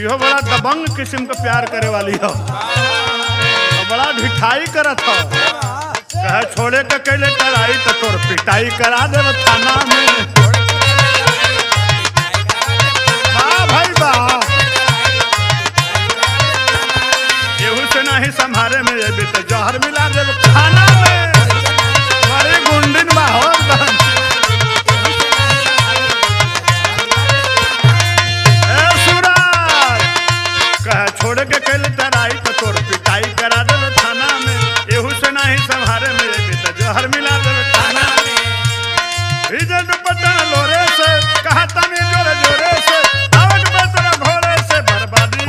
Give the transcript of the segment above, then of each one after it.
इहो बड़ा दबंग किस्म का प्यार करे वाली हो, बड़ा ढिठाई करत हो। कहे छोड़े के कैले टराई तो तोर पिटाई करा दे थाना में। वाह भाई वाह, एहू से नहीं संभारे में ये भी तो जहर मिला दे खाना में। बड़े गुंडिन माहौल छोड़ के कैल तराई तो तोर पिटाई करा दे थाना में। एहू से नहीं संभारे में ये भी तो जहर मिला दे खाना में। इधर दुपट्टा लोरे से कहा तनी जोरे जोरे से आवक बेतरा घोड़े से बर्बादी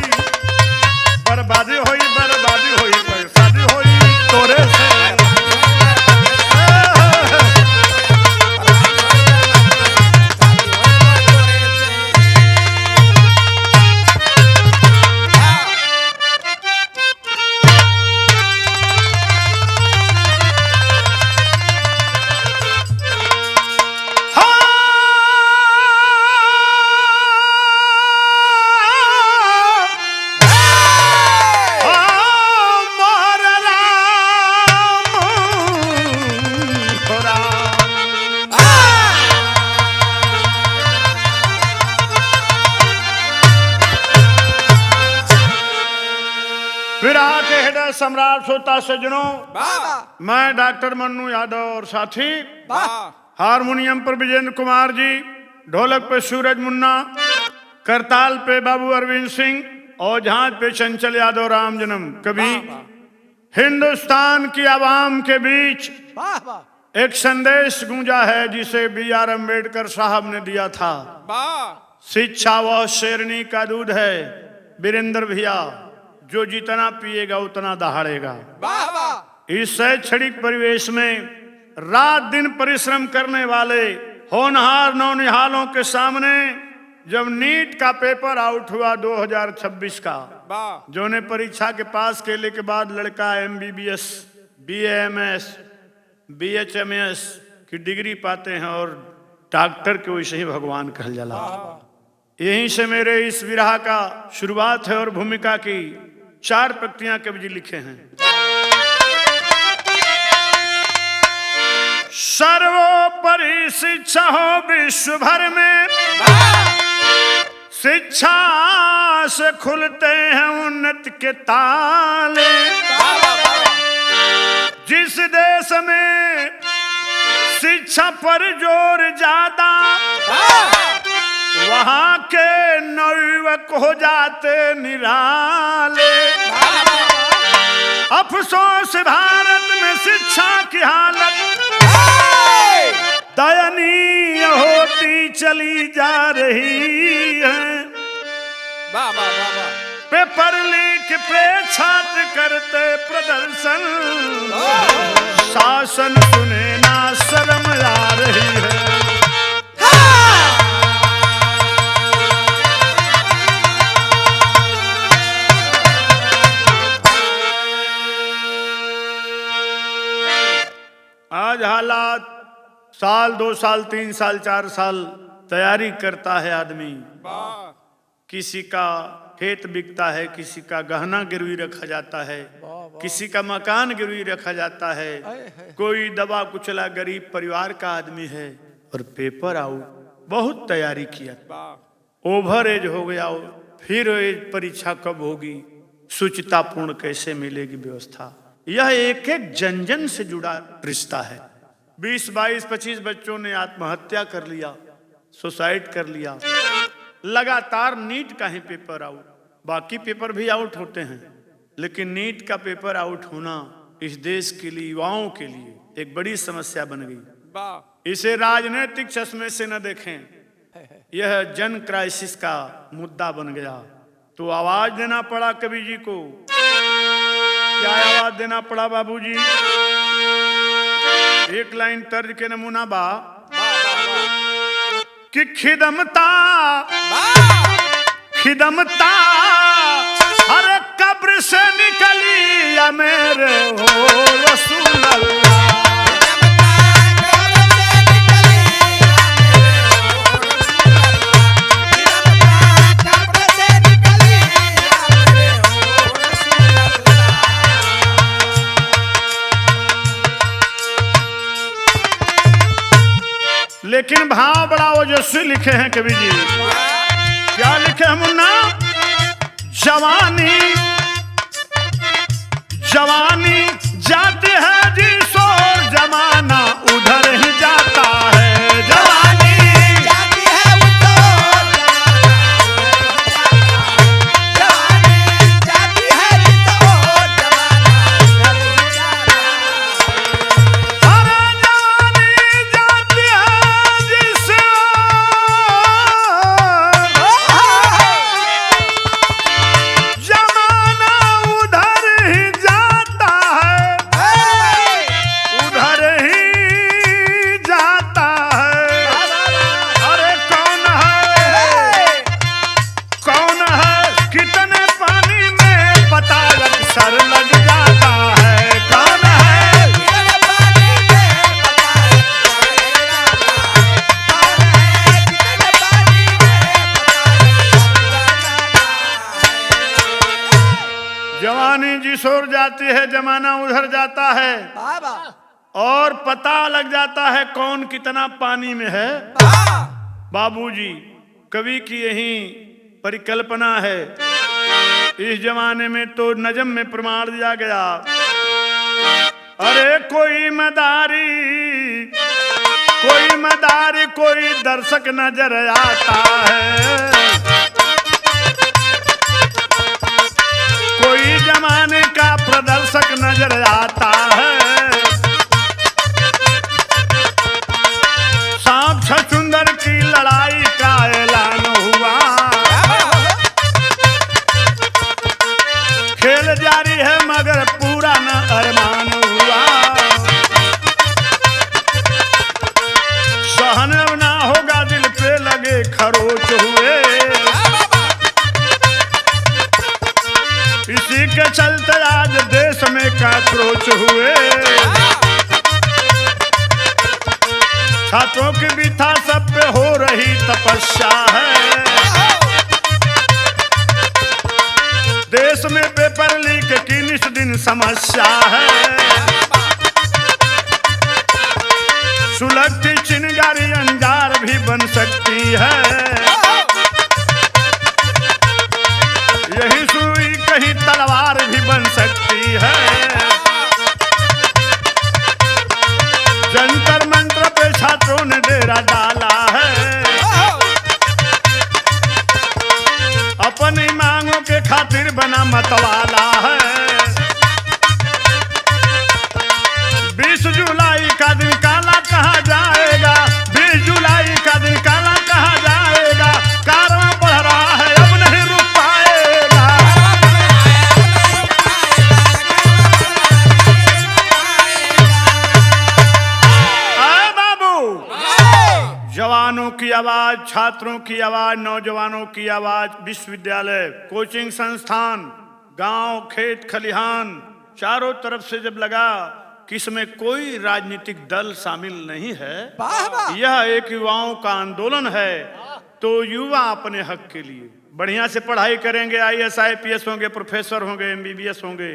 बर्बादी होई शादी होई तोरे से। विराट हृदय सम्राट श्रोता सज्जनों, मैं डॉक्टर मन्नू यादव और साथी हारमोनियम पर विजेंद्र कुमार जी, ढोलक पे सूरज मुन्ना, करताल पे बाबू अरविंद सिंह और झांझ पे चंचल यादव राम जन्म कवि। हिंदुस्तान की आवाम के बीच एक संदेश गूंजा है जिसे B.R. अम्बेडकर साहब ने दिया था। शिक्षा वह शेरनी का दूध है वीरेंद्र भैया, जो जितना पिएगा उतना दहाड़ेगा। इस शैक्षणिक परिवेश में रात दिन परिश्रम करने वाले होनहार नौनिहालों के सामने जब नीट का पेपर आउट हुआ 2026 का, जो ने परीक्षा के पास केले के बाद लड़का MBBS, BAMS, BHMS की डिग्री पाते हैं और डॉक्टर के वैसे ही भगवान कहल जाला। यहीं से मेरे इस विरह का शुरुआत है और भूमिका की 4 पंक्तियां कवि जी लिखे हैं। सर्वोपरि शिक्षा हो विश्व भर में, शिक्षा से खुलते हैं उन्नति के ताले। जिस देश में शिक्षा पर जोर ज्यादा, वहां के नवयुवक हो जाते निराले। अफसोस भारत में शिक्षा की हालत दयनीय होती चली जा रही है। पेपर लीक पे छात्र करते प्रदर्शन, शासन सुने ना शर्म आ रही है। आज हालात साल 2 साल 3 साल 4 साल तैयारी करता है आदमी, किसी का खेत बिकता है, किसी का गहना गिरवी रखा जाता है, किसी का मकान गिरवी रखा जाता है, कोई दबा कुचला गरीब परिवार का आदमी है और पेपर आउट। बहुत तैयारी किया, ओवर एज हो गया, फिर एज परीक्षा कब होगी, शुचितापूर्ण कैसे मिलेगी व्यवस्था। यह एक एक जन जन से जुड़ा रिश्ता है। 20, 22, 25 बच्चों ने आत्महत्या कर लिया, सुसाइड कर लिया। लगातार नीट का ही पेपर आउट, बाकी पेपर भी आउट होते हैं, लेकिन नीट का पेपर आउट होना इस देश के लिए, युवाओं के लिए एक बड़ी समस्या बन गई। इसे राजनीतिक चश्मे से न देखें, यह जन क्राइसिस का मुद्दा बन गया। तो आवाज देना पड़ा कवि जी को। क्या आवाज देना पड़ा बाबूजी? एक लाइन तर्ज के नमूना बा कि खिदमता खिदमता हर कब्र से निकली या मेरे हो रसूल अल्लाह। लेकिन भाव बड़ा ओजस्वी लिखे हैं कवि जी। क्या लिखे हैं मुन्ना? जवानी जवानी जाती है जिस ओर जमाना उधर ही जाता है। जवानी जाती है उस ओर, जवानी जाती है जिस ओर, जमाना उधर ही जाता है। अरे जवानी जाती है जिस ओर जमाना उधर ही जाता है, उधर ही जाता है। अरे कौन है कितने पानी में पता अक्सर लग जाता है। कौन है? कितने पानी में पता है, कितने पानी में जवानी जिस ओर जाती है जमाना उधर जाता है, बाबा और पता लग जाता है कौन कितना पानी में है। बाबूजी, कवि की यही परिकल्पना है। इस जमाने में तो नजम में प्रमाण दिया गया। अरे कोई मदारी कोई दर्शक नजर आता है। कोई जमाने का प्रदर्शक नजर आता है। सांप छछुंदर की लड़ाई का ऐलान हुआ। खेल जारी है मगर पूरा न अरमान हुआ। सहन अब ना होगा दिल पे लगे खरोच हुए। इसी के चलते आज देश में काकरोच हुए। छात्रों की बिथा सब पे हो रही तपस्या है। देश में पेपर लीक की निस दिन समस्या है। सुलगती चिंगारी अंजार भी बन सकती है। यही सुई कहीं तलवार भी बन सकती है। जंतर मंत्र पे छात्रों ने डेरा डाला है। अपनी मांगों के खातिर बना मतवाला है। 20 जुलाई का दिन काला कहा जाएगा। 20 जुलाई का दिन काला कहा जाएगा। कारवां बढ़ रहा है अब नहीं रुक पाएगा। आए बाबू, जवानों की आवाज, छात्रों की आवाज, नौजवानों की आवाज, विश्वविद्यालय, कोचिंग संस्थान, गांव, खेत खलिहान, चारों तरफ से जब लगा कि इसमें कोई राजनीतिक दल शामिल नहीं है, यह एक युवाओं का आंदोलन है, तो युवा अपने हक के लिए बढ़िया से पढ़ाई करेंगे। IAS IPS होंगे, प्रोफेसर होंगे, MBBS होंगे,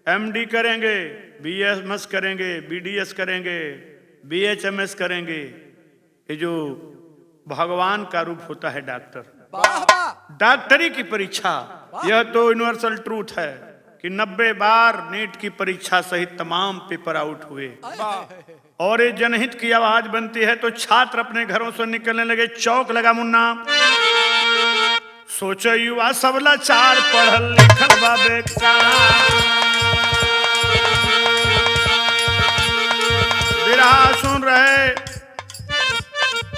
MD करेंगे, BMS करेंगे, BDS करेंगे, BHMS करेंगे। ये जो भगवान का रूप होता है डॉक्टर, डॉक्टरी की परीक्षा, यह तो यूनिवर्सल ट्रूथ है कि 90 बार नीट की परीक्षा सहित तमाम पेपर आउट हुए। और ये जनहित की आवाज बनती है तो छात्र अपने घरों से निकलने लगे। चौक लगा मुन्ना। सोचो युवा सब लाचार, पढ़ल लिखल बा बेकार। विरहा सुन रहे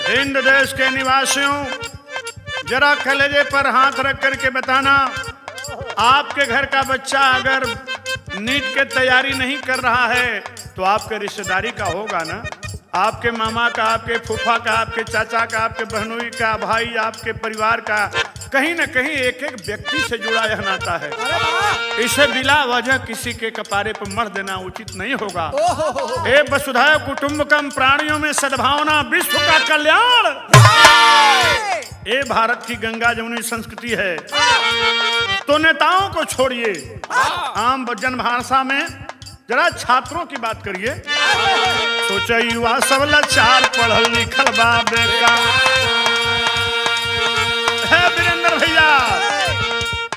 हिंद देश के निवासियों, जरा कलेजे पर हाथ रख करके बताना, आपके घर का बच्चा अगर नीट की तैयारी नहीं कर रहा है तो आपके रिश्तेदारी का होगा ना। आपके मामा का, आपके फूफा का, आपके चाचा का, आपके बहनोई का, भाई, आपके परिवार का, कहीं न कहीं एक एक व्यक्ति से जुड़ा यह नाता है। इसे बिला वजह किसी के कपारे पर मर देना उचित नहीं होगा। ए वसुधैव कुटुंबकम, प्राणियों में सद्भावना, विश्व का कल्याण, ये भारत की गंगा जमुनी संस्कृति है। तो नेताओं को छोड़िए, आम जनभाषा में जरा छात्रों की बात करिए। सोचा युवा सब लाचार पढ़ल लिखल बा बेकार। है वीरेंद्र भैया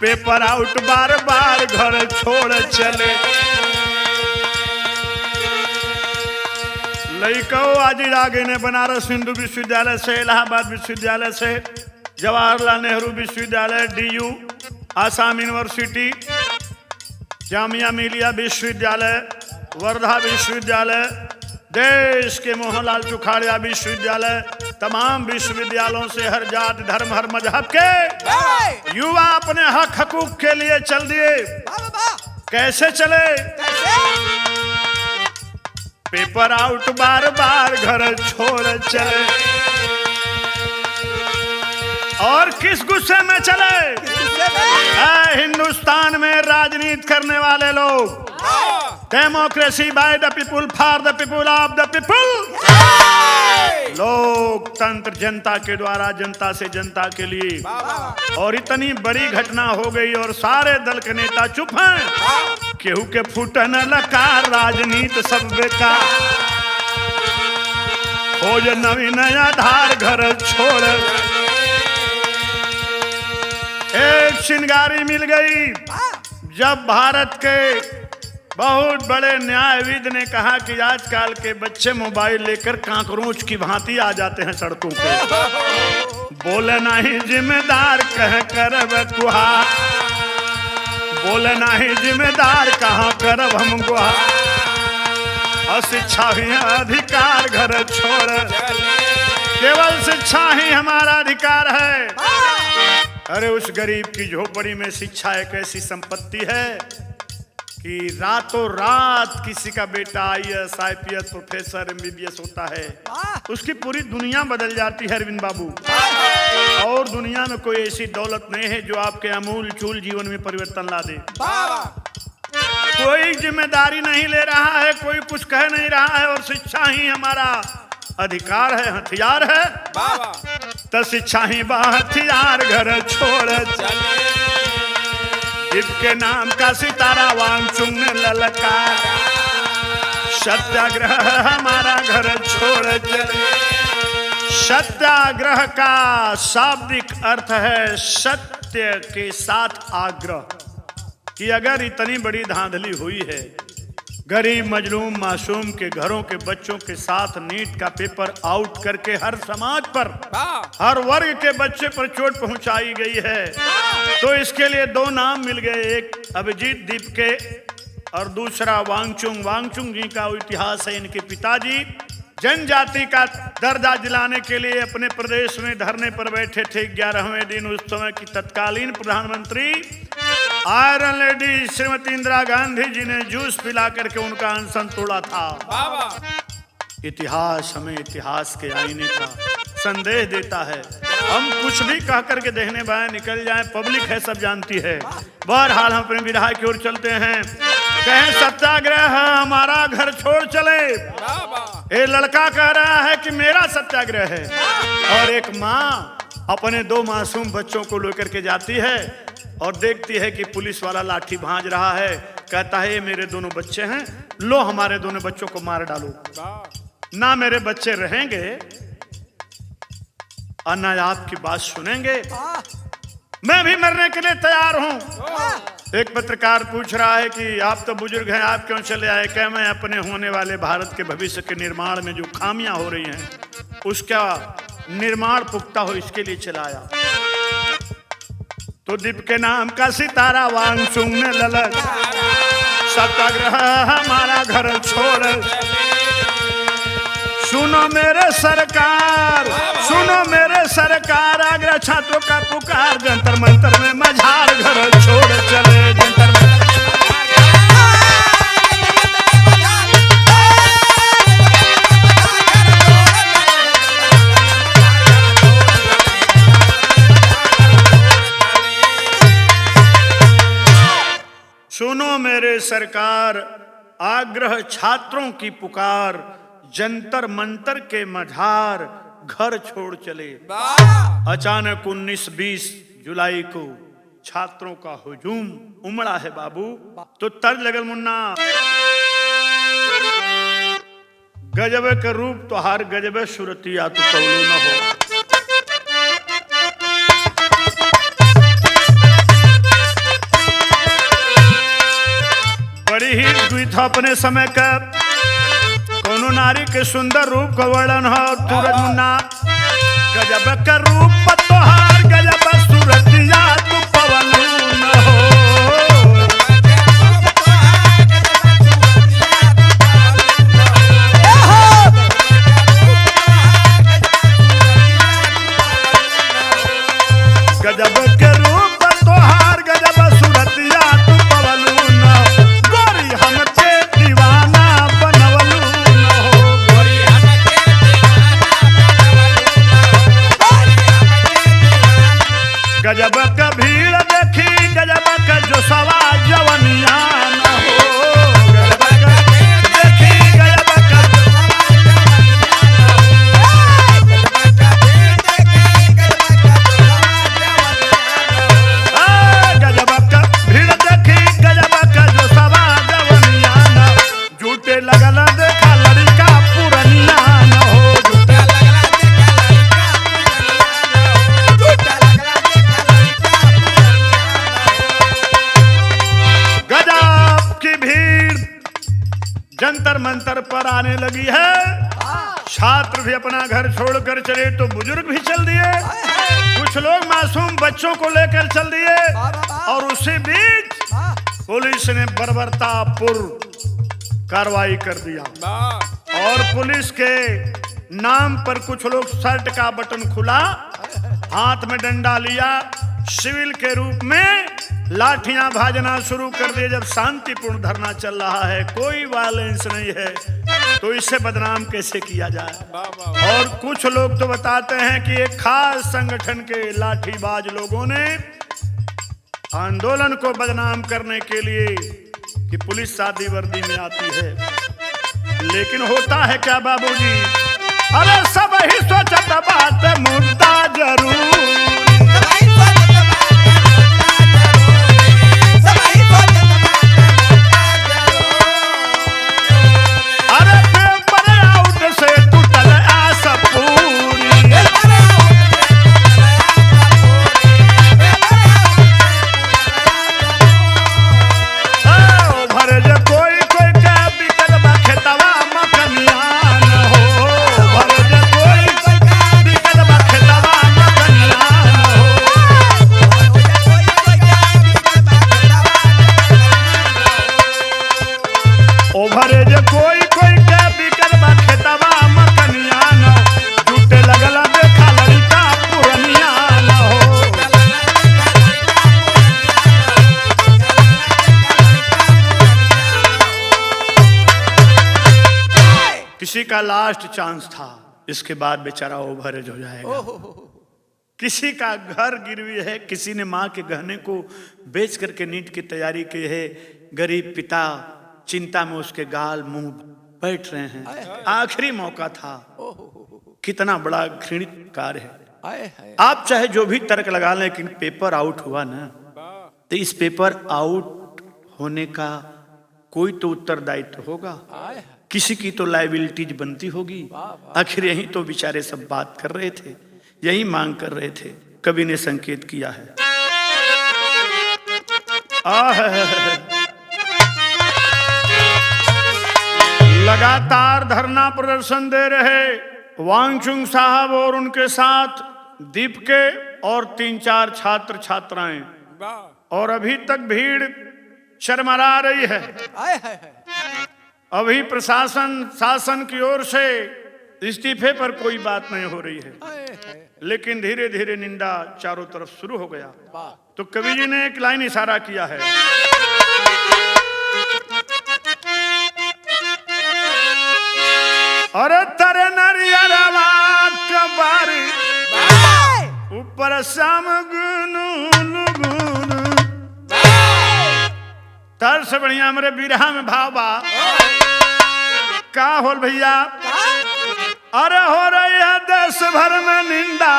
पेपर आउट बार बार घर छोड़ चले। लइको आज आगे ने बनारस हिंदू विश्वविद्यालय से, इलाहाबाद विश्वविद्यालय से, जवाहरलाल नेहरू विश्वविद्यालय, DU, आसाम यूनिवर्सिटी, जामिया मिलिया विश्वविद्यालय, वर्धा विश्वविद्यालय, देश के मोहनलाल चुखाड़िया विश्वविद्यालय, तमाम विश्वविद्यालयों से हर जात धर्म हर मजहब के युवा अपने हक हकूक के लिए चल दिए। कैसे चले? पेपर आउट बार बार घर छोड़ चले। और किस गुस्से में चले? हिंदुस्तान में राजनीति करने वाले लोग, democracy by the people for the people of the people, लोकतंत्र जनता के द्वारा जनता से जनता के लिए। और इतनी बड़ी घटना हो गई और सारे दल के नेता चुप हैं। केहू के फूटन लकार, राजनीति सब बेकार, खोज नवीन आधार घर छोड़। एक चिंगारी मिल गई जब भारत के बहुत बड़े न्यायविद ने कहा कि आजकल के बच्चे मोबाइल लेकर कांकरोच की भांति आ जाते हैं सड़कों पे। बोले नहीं जिम्मेदार कह करब गुहार, बोले नहीं जिम्मेदार कहाँ करब हम गुहार। अशिक्षा ही अधिकार घर छोड़, केवल शिक्षा ही हमारा अधिकार है। अरे उस गरीब की झोपड़ी में शिक्षा एक ऐसी संपत्ति है कि रातों रात किसी का बेटा IAS, IPS, प्रोफेसर, MBBS होता है, उसकी पूरी दुनिया बदल जाती है अरविंद बाबू। और दुनिया में कोई ऐसी दौलत नहीं है जो आपके अमूल चूल जीवन में परिवर्तन ला दे। कोई जिम्मेदारी नहीं ले रहा है, कोई कुछ कह नहीं रहा है, और शिक्षा ही हमारा अधिकार है, हथियार है। तो शिक्षा ही बा हथियार घर छोड़ चले। के नाम का सितारा वांगचुंग ने ललकारा, सत्याग्रह हमारा घर छोड़ चले। सत्याग्रह का शाब्दिक अर्थ है सत्य के साथ आग्रह। कि अगर इतनी बड़ी धांधली हुई है, गरीब मजलूम मासूम के घरों के बच्चों के साथ नीट का पेपर आउट करके हर समाज पर, हर वर्ग के बच्चे पर चोट पहुंचाई गई है, तो इसके लिए दो नाम मिल गए। एक अभिजीत दीप के और दूसरा वांगचुंग। वांगचुंग जी का इतिहास है, इनके पिताजी जनजाति का दर्जा दिलाने के लिए अपने प्रदेश में धरने पर बैठे थे। 11वें दिन उस समय की तत्कालीन प्रधानमंत्री आयरन लेडी श्रीमती इंदिरा गांधी जी ने जूस पिला करके उनका अनशन तोड़ा था। इतिहास हमें इतिहास के आईने का संदेश देता है। हम कुछ भी कह करके देखने बाहर निकल जाएं, पब्लिक है सब जानती है। बहरहाल हम अपने विधायक की ओर चलते हैं। कहें सत्याग्रह हमारा घर छोड़ चले। ये लड़का कह रहा है कि मेरा सत्याग्रह है, और एक माँ अपने दो मासूम बच्चों को लेकर के जाती है और देखती है कि पुलिस वाला लाठी भांज रहा है। कहता है ये मेरे दोनों बच्चे हैं, लो हमारे दोनों बच्चों को मार डालो। ना मेरे बच्चे रहेंगे और ना आपकी बात सुनेंगे, मैं भी मरने के लिए तैयार हूं। एक पत्रकार पूछ रहा है कि आप तो बुजुर्ग हैं, आप क्यों चले आए? क्या मैं अपने होने वाले भारत के भविष्य के निर्माण में जो खामियां हो रही हैं उसका निर्माण पुख्ता हो, इसके लिए चला आया। तो दीप के नाम का सितारा वांगचुंग ने ललक, सत्याग्रह हमारा घर छोड़। सुनो मेरे सरकार, सुनो मेरे सरकार, आगरा छात्रों का पुकार, जंतर मंतर में मझार घर छोड़ चले। जंतर सुनो मेरे सरकार, आग्रह छात्रों की पुकार, जंतर मंतर के मझार घर छोड़ चले। अचानक 19-20 जुलाई को छात्रों का हुजूम उमड़ा है बाबू। तो तर्ज लगल मुन्ना, गजब के रूप तोहार गजबे सूरतिया तू कौलो न हो। बड़ी ही द्वित अपने समय का कोनो नारी के सुंदर रूप का वर्णन हो सूरज मुन्ना। गजब का रूप तोहार गजब सूरतिया तू पवन न हो। गजब के रूप तोहार गजब सूरतिया तू पवलू न गोरी हमके दीवाना बनवलू न हो। गोरी हमके गजब का भीड़ देखी गजब का जो सवा जवनिया न हो। गजब का देखी गजब का गजब का भीड़ देखी गजब का जो सवा जवनिया न झूठे लगल देखा लड़का पुरनिया न हो। गजब की भीड़ जंतर मंतर पर आने लगी है। छात्र भी अपना घर छोड़कर चले तो बुजुर्ग भी चल दिए, कुछ लोग मासूम बच्चों को लेकर चल दिए। और उसी बीच पुलिस ने बर्बरतापूर्व कार्रवाई कर दिया और पुलिस के नाम पर कुछ लोग शर्ट का बटन खुला, हाथ में डंडा लिया, सिविल के रूप में लाठियां भाजना शुरू कर दिए। जब शांतिपूर्ण धरना चल रहा है, कोई वायलेंस नहीं है, तो इसे बदनाम कैसे किया जाए। और कुछ लोग तो बताते हैं कि एक खास संगठन के लाठीबाज लोगों ने आंदोलन को बदनाम करने के लिए कि पुलिस सादी वर्दी में आती है। लेकिन होता है क्या बाबूजी, अरे सब ही सोचत बात मुद्दा जरूर। अरे पेपर आउट से टूटल आस पूरी। भरे जे कोई कोई के बिकल बा खेतवा मकनिया न हो। भरे जे कोई कोई के बिकल बा खेतवा मकनिया न हो। ओ भरे जे कोई कोई के बिकल बा खेतवा मकनिया न झूठे लगला देखा लड़का पुरनिया न हो। किसी का लास्ट चांस था, इसके बाद बेचारा ओवरेज हो जाएगा। किसी का घर गिरवी है, किसी ने माँ के गहने को बेच करके नीट की तैयारी की है। गरीब पिता चिंता में उसके गाल मुंह बैठ रहे हैं, आखिरी मौका था। कितना बड़ा घृणित कार्य है। आप चाहे जो भी तर्क लगा लें, लेकिन पेपर आउट हुआ ना, तो इस पेपर आउट होने का कोई तो उत्तरदायित्व होगा, किसी की तो लायबिलिटीज बनती होगी। आखिर यही तो बेचारे सब बात कर रहे थे, यही मांग कर रहे थे। कवि ने संकेत किया है, लगातार धरना प्रदर्शन दे रहे वांगचुंग साहब और उनके साथ दीप के और 3-4 छात्र छात्राएं, और अभी तक भीड़ चरमरा रही है। अभी प्रशासन शासन की ओर से इस्तीफे पर कोई बात नहीं हो रही है, लेकिन धीरे धीरे निंदा चारों तरफ शुरू हो गया। तो कवि जी ने एक लाइन इशारा किया है, अरे तर नरियरवा कबारी ऊपर शाम गुनु गुनु। तर से बढ़िया हमारे बिरहा में भाव बा का होल भैया। अरे हो रही है देश भर में निंदा,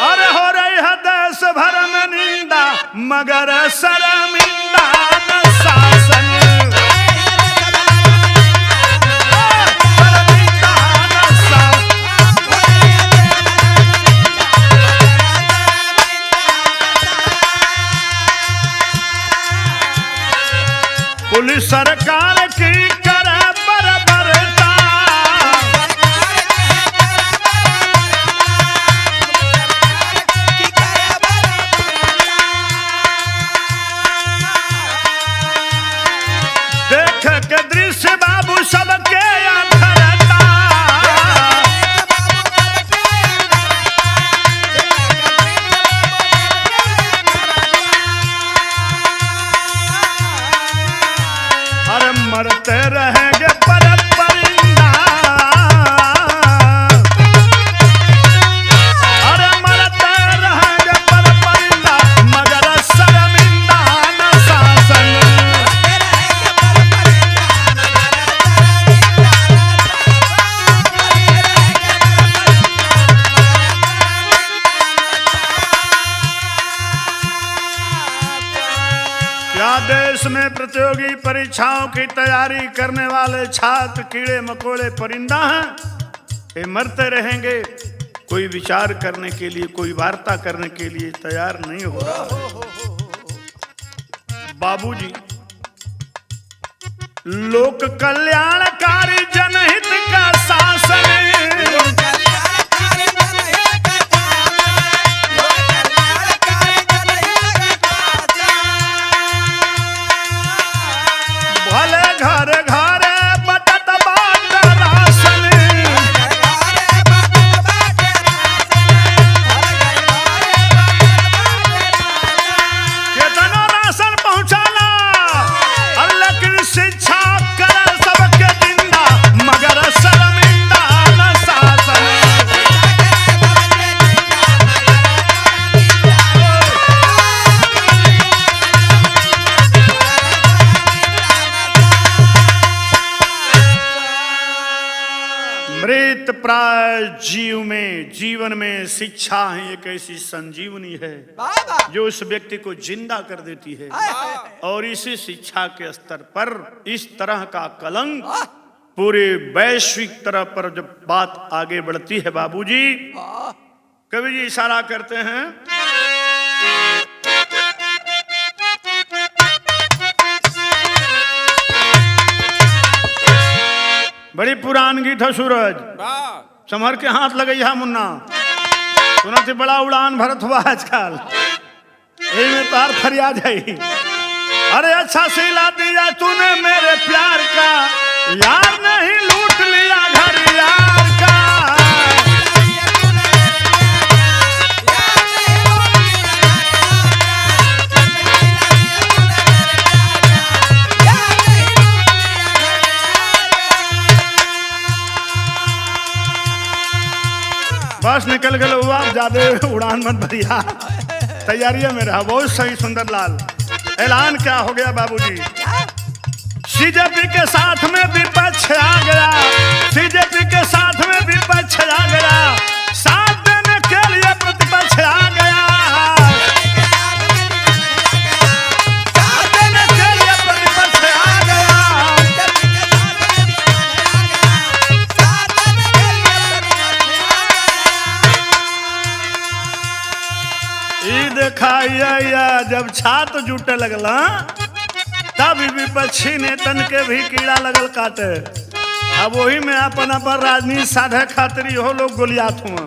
अरे हो रही है देश भर में निंदा, मगर शर्मिंदा न शासन। प्रतियोगी परीक्षाओं की तैयारी करने वाले छात्र कीड़े मकोड़े परिंदा हैं, ये मरते रहेंगे। कोई विचार करने के लिए, कोई वार्ता करने के लिए तैयार नहीं हो रहा है। बाबूजी, लोक कल्याणकारी जनहित का शासन, भले घर घर बटत बाट राशन, केतनो राशन पहुंचाला, लेकिन शिक्षा कर सबके जिंदा, मगर शर्मिंदा न शासन। मृत प्राय जीवन में शिक्षा है एक ऐसी संजीवनी है जो उस व्यक्ति को जिंदा कर देती है। और इसी शिक्षा के स्तर पर इस तरह का कलंक पूरे वैश्विक तरह पर जब बात आगे बढ़ती है बाबूजी, कवि जी इशारा करते हैं, बड़ी पुरान गीत है सूरज, समर के हाथ लगैया मुन्ना, सुनत बड़ा उड़ान भरत हुआ आजकल, यही में तार फरियाद है। अरे अच्छा सिला दिया तूने मेरे प्यार का, यार नहीं लूट लिया घर यार का। बस निकल गए हुआ, ज्यादा उड़ान मत भरिया, तैयारी है मेरा। बहुत सही सुंदर लाल, ऐलान क्या हो गया बाबूजी, सीजेपी के साथ में विपक्ष आ गया, सीजेपी के साथ में विपक्ष आ गया, साथ देने के लिए प्रतिपक्ष आ गया, साथ देने के लिए प्रतिपक्ष आ गया। दिखाइया जब छात्र जुटे लगला, तब विपक्षी नेतन के भी कीड़ा लगल काटे। अब वही में अपन अपन राजनीति साधे खातिर हो लोग गोलियात हुआ।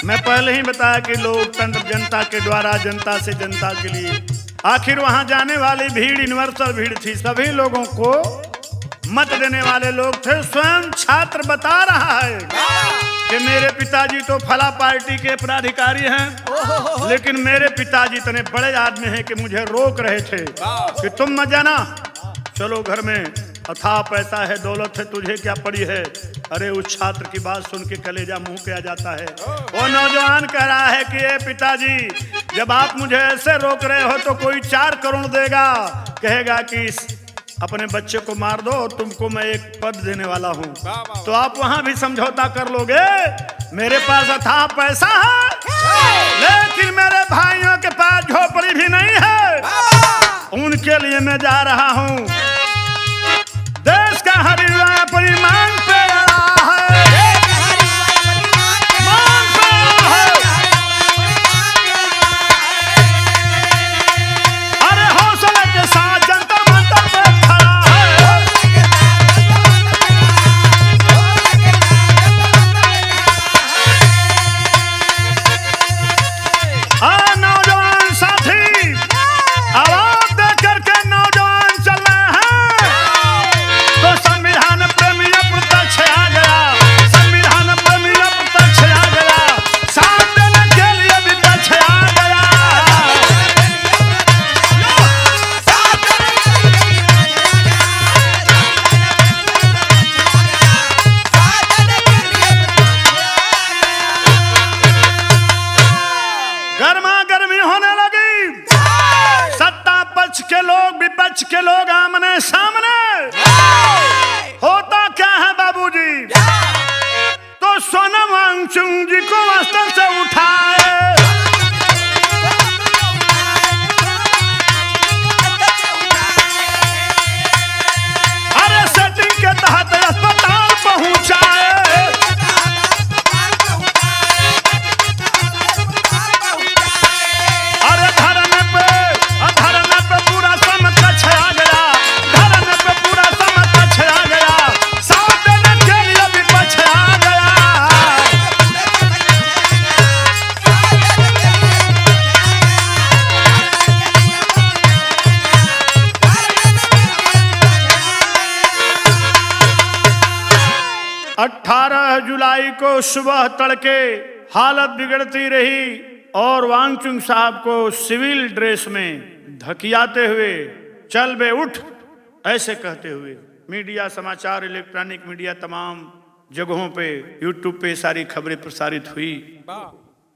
मैं पहले ही बताया कि लोकतंत्र जनता के द्वारा, जनता से जनता के लिए। आखिर वहां जाने वाली भीड़ यूनिवर्सल भीड़ थी, सभी लोगों को मत देने वाले लोग थे। स्वयं छात्र बता रहा है कि मेरे पिताजी तो फला पार्टी के पदाधिकारी हैं, लेकिन मेरे पिताजी इतने बड़े आदमी हैं कि मुझे रोक रहे थे कि तुम मत जाना, चलो घर में अथाह पैसा है, दौलत है, तुझे क्या पड़ी है। अरे उस छात्र की बात सुन के कलेजा मुंह पे आ जाता है। वो नौजवान कह रहा है कि ए पिताजी, जब आप मुझे ऐसे रोक रहे हो तो कोई 4 करोड़ देगा, कहेगा कि अपने बच्चे को मार दो, तुमको मैं एक पद देने वाला हूँ, तो आप वहां भी समझौता कर लोगे। मेरे पास अथाह पैसा है, लेकिन मेरे भाइयों के पास झोपड़ी भी नहीं है, उनके लिए मैं जा रहा हूँ। देश का हर युवा अपनी मांग पे अड़ा है, मांग पे अड़ा है। अरे हौसले के साथ जनता मंतर पे खड़ा है। नौजवान साथी, आवाज दे करके नौजवान चल रहे हैं, तो संविधान प्रेमी प्रत्यक्ष आ गया, संविधान प्रेमी प्रत्यक्ष आ गया, साथ देने के लिए विपक्ष आ गया। गर्मा गर्मी होने लगी, सत्ता पक्ष के लोग विपक्ष के लोग आमने सामने। होता क्या है बाबूजी, तो सोनम वांगचुक जी को अस्तर से उठाए, 18 जुलाई को सुबह तड़के हालत बिगड़ती रही और वांगचुंग साहब को सिविल ड्रेस में धकियाते हुए चल बे उठ ऐसे कहते हुए मीडिया, समाचार, इलेक्ट्रॉनिक मीडिया तमाम जगहों पे, यूट्यूब पे सारी खबरें प्रसारित हुई।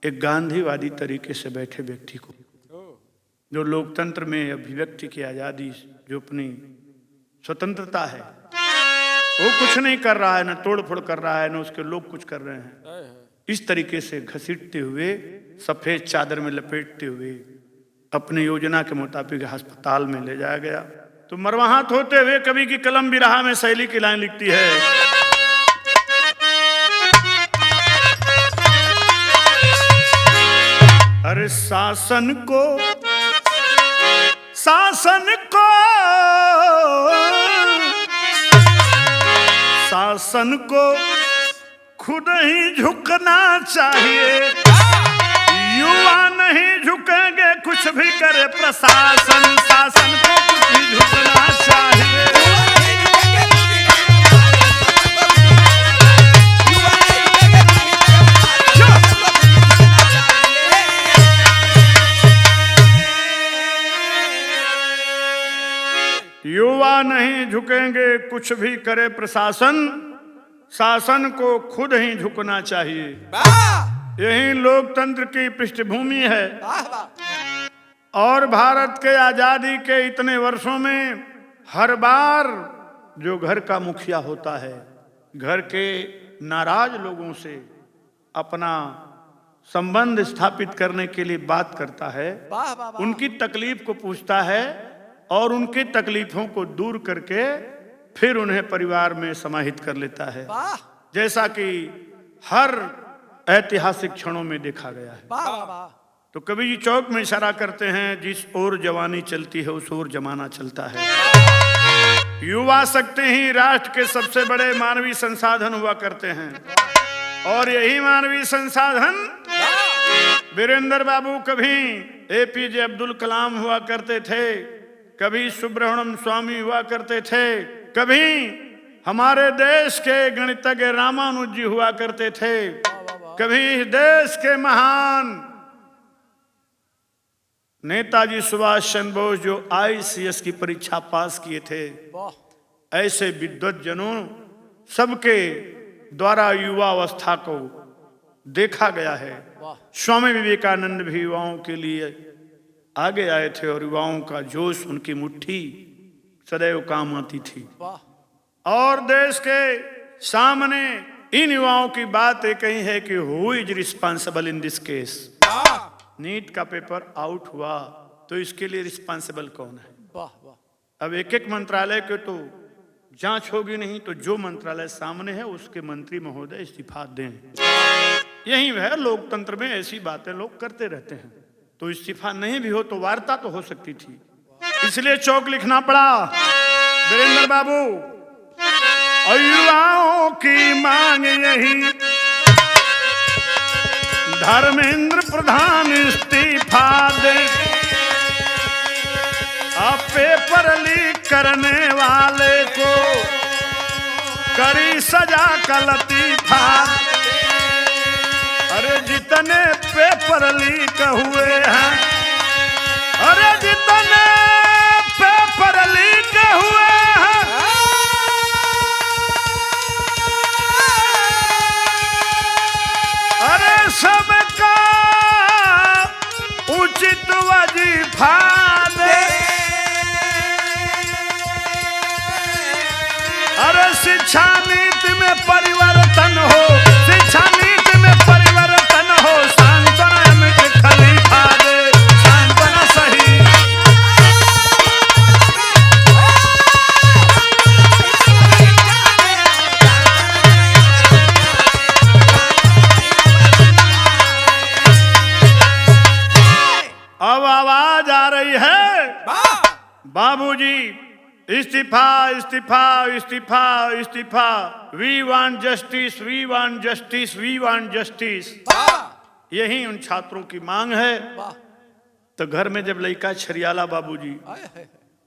एक गांधीवादी तरीके से बैठे व्यक्ति को, जो लोकतंत्र में अभिव्यक्ति की आजादी, जो अपनी स्वतंत्रता है, वो कुछ नहीं कर रहा है, न तोड़फोड़ कर रहा है, न उसके लोग कुछ कर रहे हैं, इस तरीके से घसीटते हुए, सफेद चादर में लपेटते हुए अपनी योजना के मुताबिक अस्पताल में ले जाया गया। तो मरवाहात होते हुए कवि की कलम बिरहा में शैली की लाइन लिखती है, अरे शासन को खुद ही झुकना चाहिए, युवा नहीं झुकेंगे कुछ भी करे प्रशासन, शासन को कुछ भी झुकना चाहिए। युवा नहीं झुकेंगे कुछ भी करे प्रशासन, शासन को खुद ही झुकना चाहिए। यही लोकतंत्र की पृष्ठभूमि है। और भारत के आजादी के इतने वर्षों में हर बार जो घर का मुखिया होता है, घर के नाराज लोगों से अपना संबंध स्थापित करने के लिए बात करता है, उनकी तकलीफ को पूछता है और उनकी तकलीफों को दूर करके फिर उन्हें परिवार में समाहित कर लेता है, जैसा कि हर ऐतिहासिक क्षणों में देखा गया है। तो कवि जी चौक में इशारा करते हैं, जिस ओर जवानी चलती है उस ओर जमाना चलता है। युवा शक्ति ही राष्ट्र के सबसे बड़े मानवीय संसाधन हुआ करते हैं, और यही मानवीय संसाधन वीरेंद्र बाबू, कभी APJ अब्दुल कलाम हुआ करते थे, कभी सुब्रमण्यम स्वामी हुआ करते थे, कभी हमारे देश के गणितज्ञ रामानुज जी हुआ करते थे, कभी इस देश के महान नेताजी सुभाष चंद्र बोस जो ICS की परीक्षा पास किए थे, ऐसे विद्वत जनों सबके द्वारा युवा अवस्था को देखा गया है। स्वामी विवेकानंद भी युवाओं के लिए आगे आए थे और युवाओं का जोश, उनकी मुट्ठी सदैव काम आती थी। और देश के सामने इन युवाओं की बात एक ही है कि who is responsible in this case. NEET का पेपर आउट हुआ तो इसके लिए रिस्पॉन्सिबल कौन है? अब एक एक मंत्रालय के तो जांच होगी नहीं, तो जो मंत्रालय सामने है उसके मंत्री महोदय इस्तीफा दें। यही है लोकतंत्र में, ऐसी बातें लोग करते रहते हैं। तो इस्तीफा नहीं भी हो तो वार्ता तो हो सकती थी, इसलिए चौक लिखना पड़ा। वीरेंद्र बाबू, युवाओं की मांग यही, धर्मेंद्र प्रधान इस्तीफा दे, अब पेपर लीक करने वाले को करी सजा का लतीफा। अरे जितने पेपर लीक हुए हैं, अरे जितने पेपर लीक हुए हैं, अरे सबका उचित वजीफा दे। अरे शिक्षा नीति में परिवर्तन हो, शिक्षा नीति में परिवर्तन हो, सांत्वना में खलीफा दे, सांत्वना सही। अब आवाज आ रही है, बाबूजी इस्तीफा इस्तीफा इस्तीफा इस्तीफा, we want justice, we want justice, we want justice. यही उन छात्रों की मांग है। तो घर में जब लड़का छरियाला बाबूजी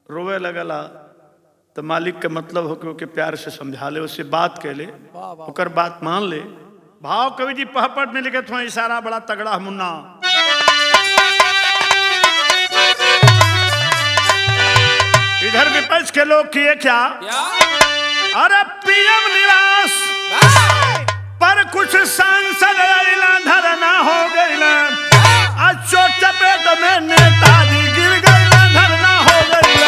रोवे लगला तो मालिक का मतलब हो कि ओके प्यार से समझा ले, उससे बात कह ले, ओकर बात मान ले। भाव कवि जी पहपट में लिखे थो इशारा बड़ा तगड़ा मुन्ना। इधर विपक्ष के लोग किए क्या? अरे पीएम निवास पर कुछ सांसद धरना हो गईला, चोट चपेट में नेताजी गिर गईला, धरना हो गईला।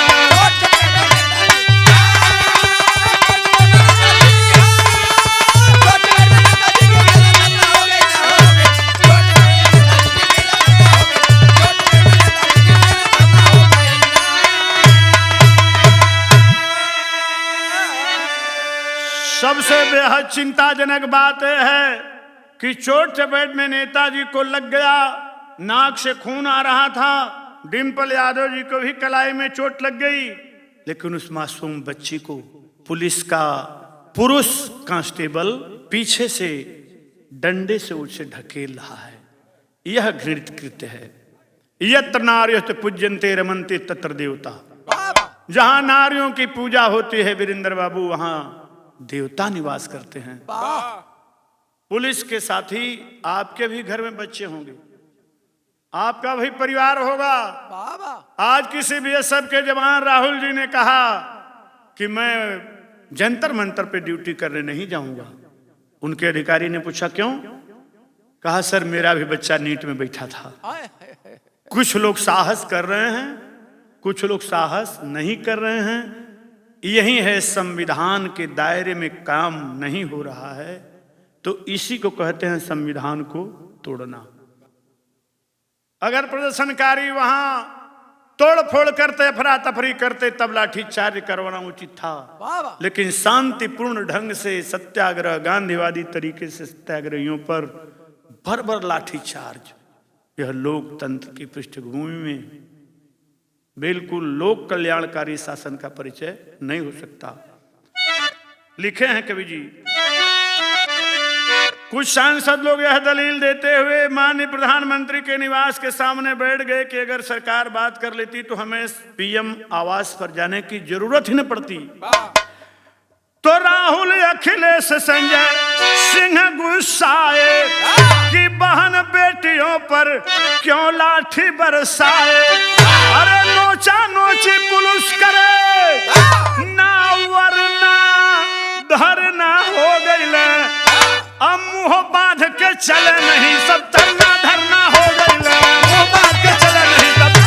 सबसे बेहद चिंताजनक बात यह है कि चोट चपेट में नेताजी को लग गया, नाक से खून आ रहा था, डिम्पल यादव जी को भी कलाई में चोट लग गई, लेकिन उस मासूम बच्ची को पुलिस का पुरुष कांस्टेबल पीछे से डंडे से उसे ढकेल रहा है। यह घृणित कृत्य है। यत्र नार्यस्त पूज्यन्ते रमन्ते तत्र देवता। जहां नारियों की पूजा होती है वीरेंद्र बाबू, वहां देवता निवास करते हैं। पुलिस के साथी आपके भी घर में बच्चे होंगे, आपका भी परिवार होगा। आज किसी बीएसएफ के जवान राहुल जी ने कहा कि मैं जंतर मंतर पे ड्यूटी करने नहीं जाऊंगा। उनके अधिकारी ने पूछा क्यों? कहा सर मेरा भी बच्चा नीट में बैठा था। कुछ लोग साहस कर रहे हैं, कुछ लोग साहस नहीं कर रहे हैं। यही है संविधान के दायरे में काम नहीं हो रहा है, तो इसी को कहते हैं संविधान को तोड़ना। अगर प्रदर्शनकारी वहां तोड़ फोड़ करते, अफरा तफरी करते, तब लाठीचार्ज करवाना उचित था, लेकिन शांतिपूर्ण ढंग से सत्याग्रह, गांधीवादी तरीके से सत्याग्रहियों पर भर लाठीचार्ज, यह लोकतंत्र की पृष्ठभूमि में बिल्कुल लोक कल्याणकारी शासन का परिचय नहीं हो सकता। लिखे हैं कवि जी, कुछ सांसद लोग यह दलील देते हुए माननीय प्रधानमंत्री के निवास के सामने बैठ गए कि अगर सरकार बात कर लेती तो हमें पीएम आवास पर जाने की जरूरत ही न पड़ती। तो राहुल, अखिलेश, संजय सिंह गुस्साए कि बहन बेटियों पर क्यों लाठी बरसाए। अरे नोचा नोची पुलिस करे ना, वरना धरना हो गईले। अब मुंह बांध के चले नहीं सब, धरना धरना हो गईले। मुंह बांध के चले नहीं सब।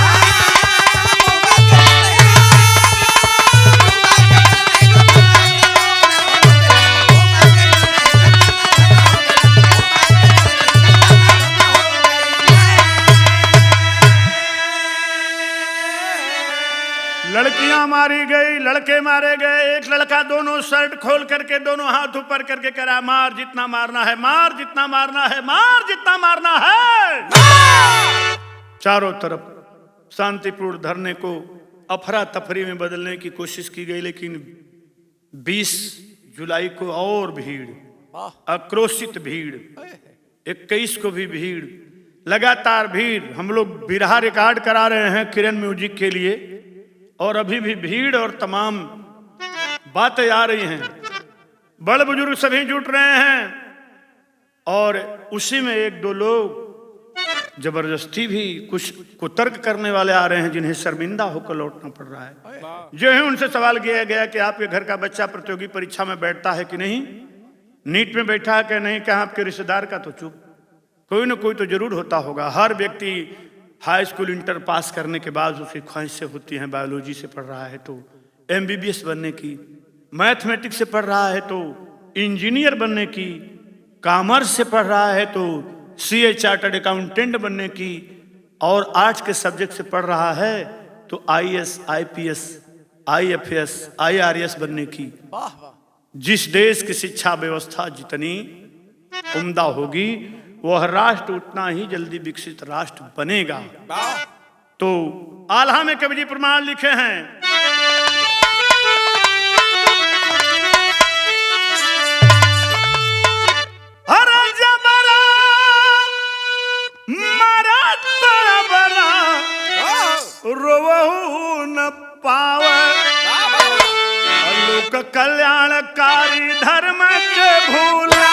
लड़कियां मारी गई, लड़के मारे गए। एक लड़का दोनों शर्ट खोल करके दोनों हाथ ऊपर करके करा, मार जितना मारना है, मार जितना मारना है, मार जितना मारना है। चारों तरफ शांतिपूर्ण धरने को अफरा तफरी में बदलने की कोशिश की गई, लेकिन 20 जुलाई को और भीड़, आक्रोशित भीड़, 21 को भी भीड़, लगातार भीड़। हम लोग बिरहा रिकॉर्ड करा रहे हैं किरण म्यूजिक के लिए, और अभी भी भीड़ और तमाम बातें आ रही हैं। बड़े बुजुर्ग सभी जुट रहे हैं, और उसी में एक दो लोग जबरदस्ती भी कुछ कुतर्क करने वाले आ रहे हैं, जिन्हें शर्मिंदा होकर लौटना पड़ रहा है। जो है उनसे सवाल किया गया कि आपके घर का बच्चा प्रतियोगी परीक्षा में बैठता है कि नहीं, नीट में बैठा है कि नहीं। कहा आपके रिश्तेदार का तो चुप, कोई ना कोई तो जरूर होता होगा। हर व्यक्ति हाई स्कूल इंटर पास करने के बाद उसकी ख्वाहिशें होती हैं। बायोलॉजी से पढ़ रहा है तो एमबीबीएस बनने की, मैथमेटिक्स से पढ़ रहा है तो इंजीनियर बनने की, कॉमर्स से पढ़ रहा है तो सीए चार्टर्ड अकाउंटेंट बनने की, और आर्ट्स के सब्जेक्ट से पढ़ रहा है तो आईएएस, आईपीएस, आईएफएस, आईआरएस बनने की। जिस देश की शिक्षा व्यवस्था जितनी उम्दा होगी, वह राष्ट्र उतना ही जल्दी विकसित राष्ट्र बनेगा। तो आल्हा में कवि जी प्रमाण लिखे हैं, अरे जबरा मारा तड़बरा रोवहु न पावे। धर्म के भूला।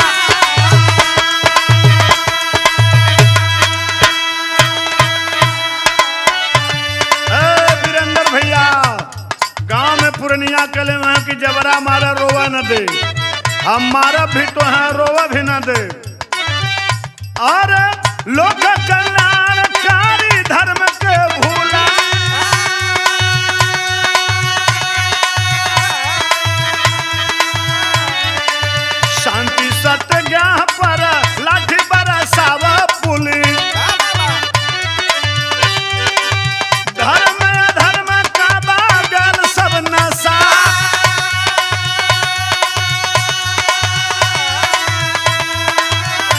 वीरेंद्र भैया गांव में पुरनिया कले में कि जबरा मारा रोवा न दे, हमारा भी तो है रोवा भी न दे। और लोक कल्याणकारी धर्म के भूला। शांति सत्य ज्ञान पर लाठी बरसावा पुली। धर्म धर्म का बागल सब नशा।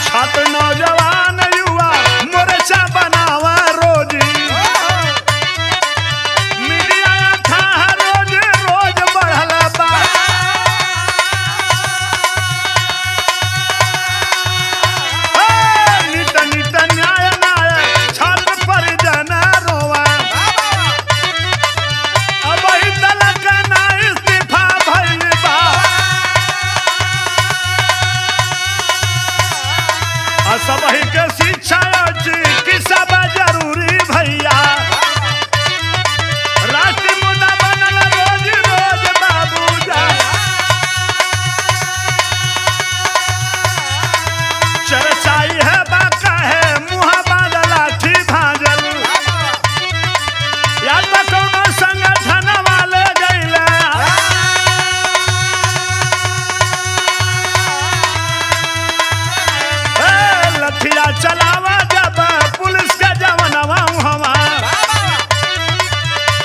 छात्र नौजवान युवा मोर्चा बनावा रोजी। मीडिया था रोज रोज बढ़ल बा। नित नित न्याय न्याय छात्र परिजन रोवा। अब ही तलक ना इस्तीफा भइल बा। सबही के शिक्षा चिकित्सा बा जरूरी भैया। राष्ट्रीय मुद्दा बनल रोज रोज बाबूजा। चर्चाई है बाका है मुहा बांध लाठी भाजल। या तो कौनो संगठन वाले गइला। लठिया चलावा जब पुलिस के जवानवा हवा।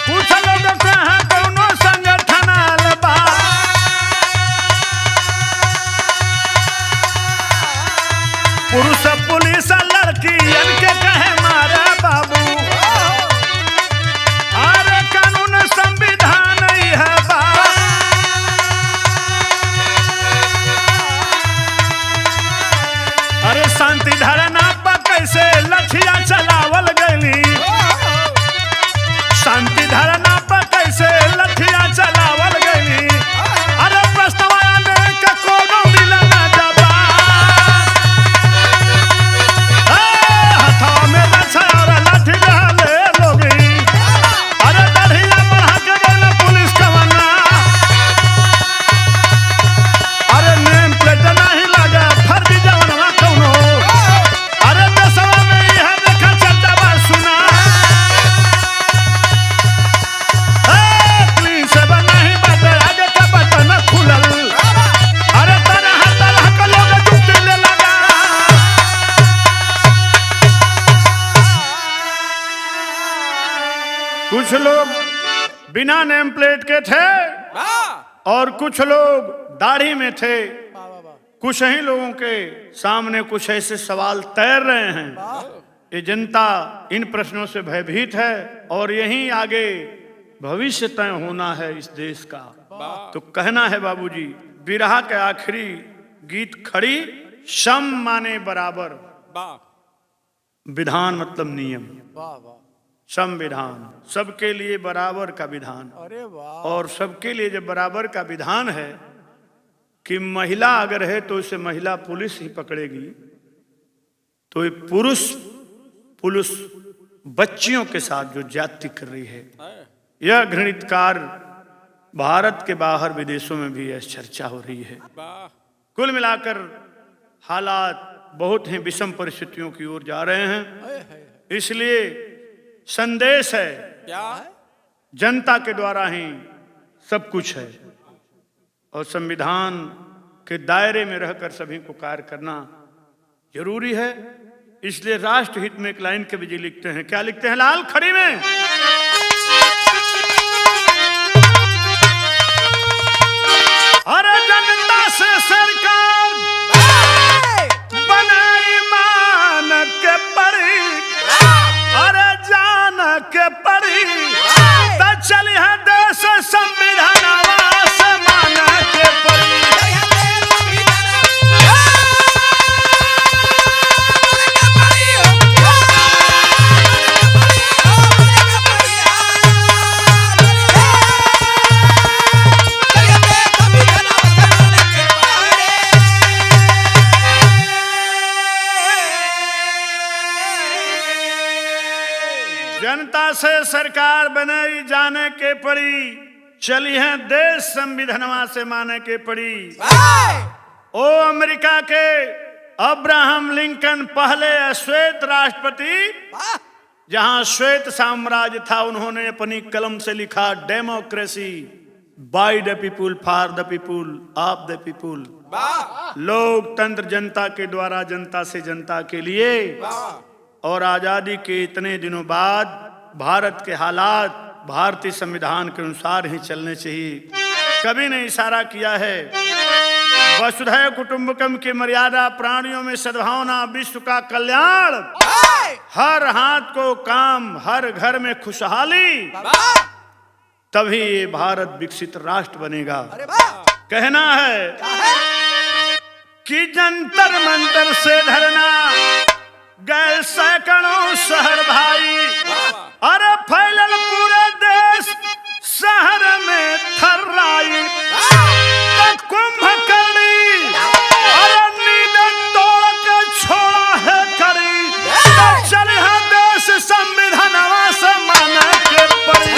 पूछ लोग कहाँ कौनो संगठन आल बा। पुरुष पुलिस लड़कियन के कहे मारा बाबू। अरे कानून संविधान ही है बा। अरे शांति धरना पर कैसे लठिया चलावल गई। शांति धरना पर कैसे लठिया चलावल गई। अरे प्रस्ताव के कोनो मिलन जबा। हथवा में लछा और लाठी डाले लोगी। अरे दढ़िया बढ़ा के गइल पुलिस कवना। अरे नेम प्लेट नहीं लगा फर्जी जवानवा कौनो। अरे देशवा में यह देखा चर्चा बा सुना। पुलिस बा नहीं बाटे आगे का बटन खुलल। अरे तरह तरह के लोग जुटे ले लगा। कुछ लोग बिना नेम प्लेट के थे और कुछ लोग दाढ़ी में थे। कुछ ही लोगों के सामने कुछ ऐसे सवाल तैर रहे हैं। ये जनता इन प्रश्नों से भयभीत है और यहीं आगे भविष्य तय होना है इस देश का। तो कहना है बाबूजी बिरहा के आखिरी गीत खड़ी। सम माने बराबर, विधान मतलब नियम। संविधान सबके लिए बराबर का विधान। अरे वाह। और सबके लिए जब बराबर का विधान है कि महिला अगर है तो उसे महिला पुलिस ही पकड़ेगी। तो ये पुरुष बच्चियों के साथ जो जाति कर रही है, यह घृणित कार्य भारत के बाहर विदेशों में भी यह चर्चा हो रही है। कुल मिलाकर हालात बहुत ही विषम परिस्थितियों की ओर जा रहे हैं। इसलिए संदेश है क्या जनता के द्वारा ही सब कुछ है और संविधान के दायरे में रहकर सभी को कार्य करना जरूरी है। इसलिए राष्ट्र हित में एक लाइन कवि जी लिखते हैं। क्या लिखते हैं लाल खड़ी में? अरे जनता से सरकार बनाई मान के परी। अरे जान के परी तो चली है देश संविधान मान के परी। जनता से सरकार बनाई जाने के पड़ी, चली है देश संविधानवा से माने के पड़ी। ओ अमेरिका के अब्राहम लिंकन पहले श्वेत राष्ट्रपति, जहां श्वेत साम्राज्य था, उन्होंने अपनी कलम से लिखा democracy, by the people, for the people, of the people. लोकतंत्र जनता के द्वारा, जनता से जनता के लिए। और आजादी के इतने दिनों बाद भारत के हालात भारतीय संविधान के अनुसार ही चलने चाहिए। कभी ने इशारा किया है वसुधैव कुटुंबकम की मर्यादा, प्राणियों में सद्भावना, विश्व का कल्याण, हर हाथ को काम, हर घर में खुशहाली, तभी ये भारत विकसित राष्ट्र बनेगा। कहना है कि जंतर मंतर से धरना गए सैकड़ों शहर भाई, अरे फैलल पूरे देश शहर में थर्राई, कुंभकर्णी अरे नींद तोड़ के छोड़ा है करी, चल है देश संविधानवा से माने के पड़ी।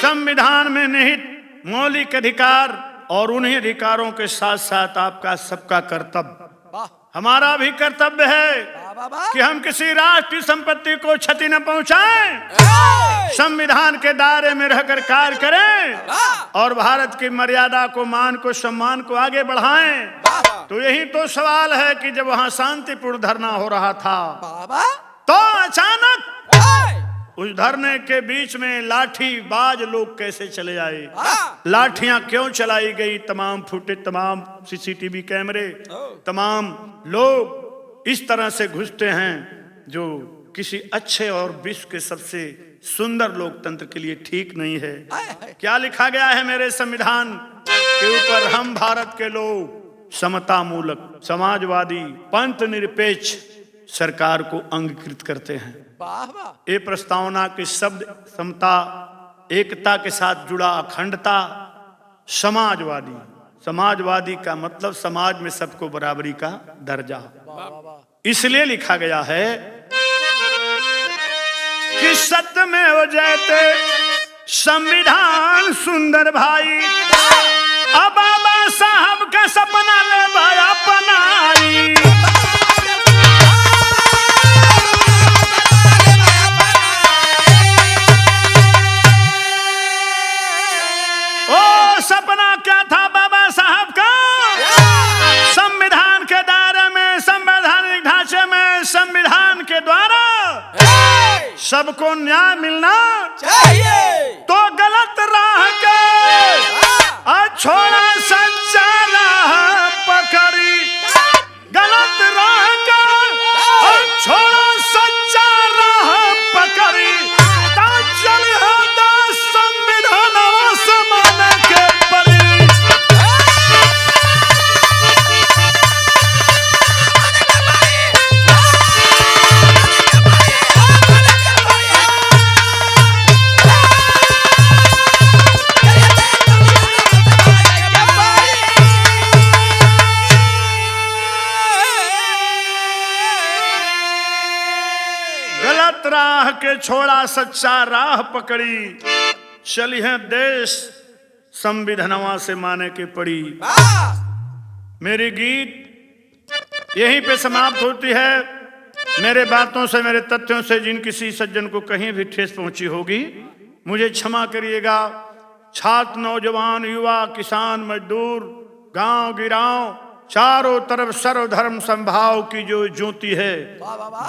संविधान में निहित मौलिक अधिकार और उन्हीं अधिकारों के साथ साथ आपका सबका कर्तव्य, हमारा भी कर्तव्य है कि हम किसी राष्ट्र की संपत्ति को क्षति न पहुंचाएं, संविधान के दायरे में रहकर कार्य करें और भारत की मर्यादा को, मान को, सम्मान को आगे बढ़ाएं। तो यही तो सवाल है कि जब वहां शांतिपूर्ण धरना हो रहा था तो अचानक उस धरने के बीच में लाठी बाज लोग कैसे चले आए, लाठियां क्यों चलाई गई, तमाम फुटेज, तमाम सीसीटीवी कैमरे, तमाम लोग इस तरह से घुसते हैं जो किसी अच्छे और विश्व के सबसे सुंदर लोकतंत्र के लिए ठीक नहीं है। क्या लिखा गया है मेरे संविधान के ऊपर? हम भारत के लोग समता मूलक, समाजवादी, पंथ निरपेक्ष सरकार को अंगीकृत करते हैं। ये प्रस्तावना के शब्द समता, एकता के साथ जुड़ा अखंडता, समाजवादी, समाजवादी का मतलब समाज में सबको बराबरी का दर्जा, इसलिए लिखा गया है कि सत्य में हो जाते संविधान सुंदर भाई, अब बाबा साहब का सपना ले भाया अपनाई। सपना क्या था बाबा साहब का? संविधान के दायरे में, संवैधानिक ढांचे में, संविधान के द्वारा सबको न्याय मिलना चाहिए। तो गलत राह के छोड़ा सच्चा राह पकड़ी, गलत राह का छोड़ा सच्चा राह पकड़ी, चल संविधान समाने के पड़ी। गलत राह के छोड़ा सच्चा राह पकड़ी, चली है देश संविधानवा से माने के पड़ी। मेरी गीत यहीं पे समाप्त होती है। मेरे बातों से, मेरे तथ्यों से जिन किसी सज्जन को कहीं भी ठेस पहुंची होगी मुझे क्षमा करिएगा। छात्र, नौजवान, युवा, किसान, मजदूर, गांव गिराव, चारों तरफ सर्वधर्म संभाव की जो ज्योति है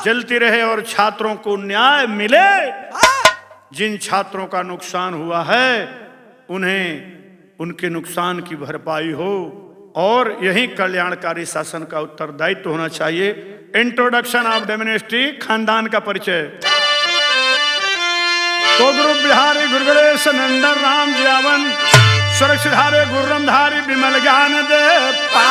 जलती रहे और छात्रों को न्याय मिले। जिन छात्रों का नुकसान हुआ है उन्हें उनके नुकसान की भरपाई हो और यही कल्याणकारी शासन का उत्तरदायित्व होना चाहिए। इंट्रोडक्शन ऑफ डेमोनेस्टी, खानदान का परिचय। तो गुरु बिहारी गुरु गणेश नंदन राम जियावन, सुरक्षिधारे गुर्रमधारी विमल ज्ञान दे पा।